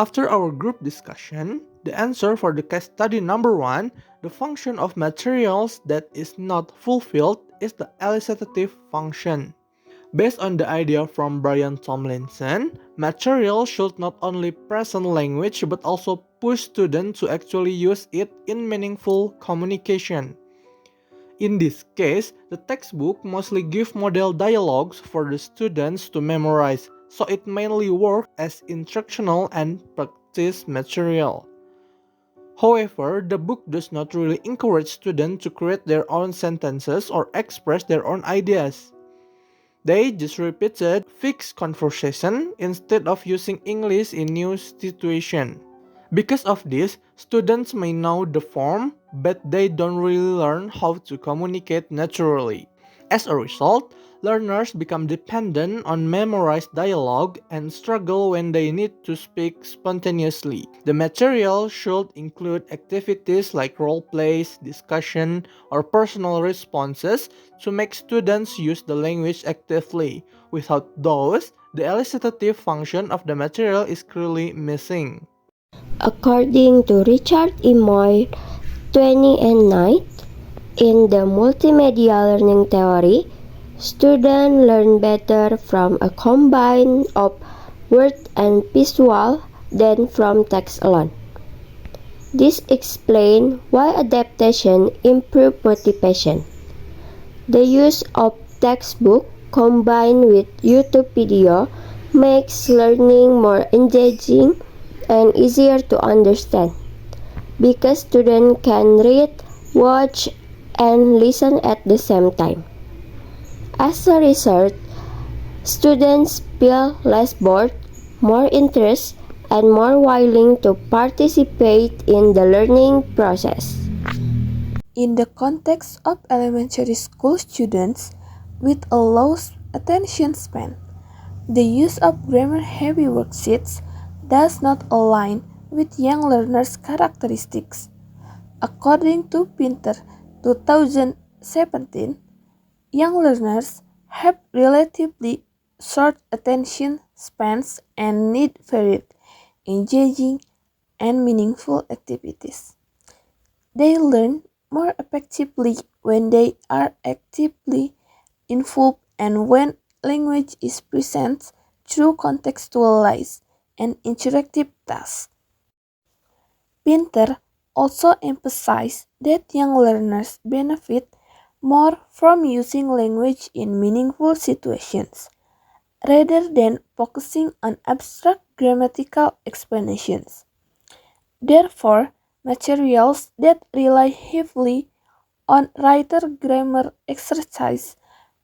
After our group discussion, the answer for the case study number 1, the function of materials that is not fulfilled is the elicitive function. Based on the idea from Brian Tomlinson, material should not only present language but also push students to actually use it in meaningful communication. In this case, the textbook mostly give model dialogues for the students to memorize, so it mainly works as instructional and practice material. However, the book does not really encourage students to create their own sentences or express their own ideas. They just repeated fixed conversation instead of using English in new situation. Because of this, students may know the form, but they don't really learn how to communicate naturally. As a result, learners become dependent on memorized dialogue and struggle when they need to speak spontaneously. The material should include activities like role plays, discussion, or personal responses to make students use the language actively. Without those, the elicitative function of the material is clearly missing. According to Richard E. Moore, 2009, in the multimedia learning theory, students learn better from a combine of word and visual than from text alone. This explains why adaptation improves motivation. The use of textbook combined with YouTube video makes learning more engaging and easier to understand because students can read, watch, and listen at the same time. As a result, students feel less bored, more interest, and more willing to participate in the learning process. In the context of elementary school students with a low attention span, the use of grammar-heavy worksheets does not align with young learners' characteristics. According to Pinter 2017, young learners have relatively short attention spans and need varied, engaging, and meaningful activities. They learn more effectively when they are actively involved and when language is present through contextualized and interactive tasks. Pinter also emphasized that young learners benefit more from using language in meaningful situations rather than focusing on abstract grammatical explanations. Therefore, materials that rely heavily on writer grammar exercise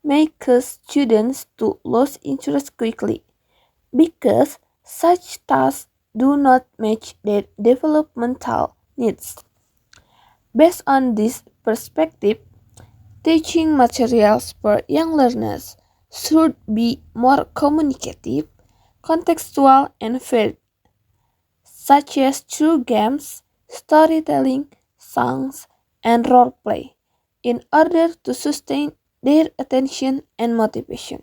may cause students to lose interest quickly because such tasks do not match their developmental needs. Based on this perspective, teaching materials for young learners should be more communicative, contextual, and varied, such as through games, storytelling, songs, and role play, in order to sustain their attention and motivation.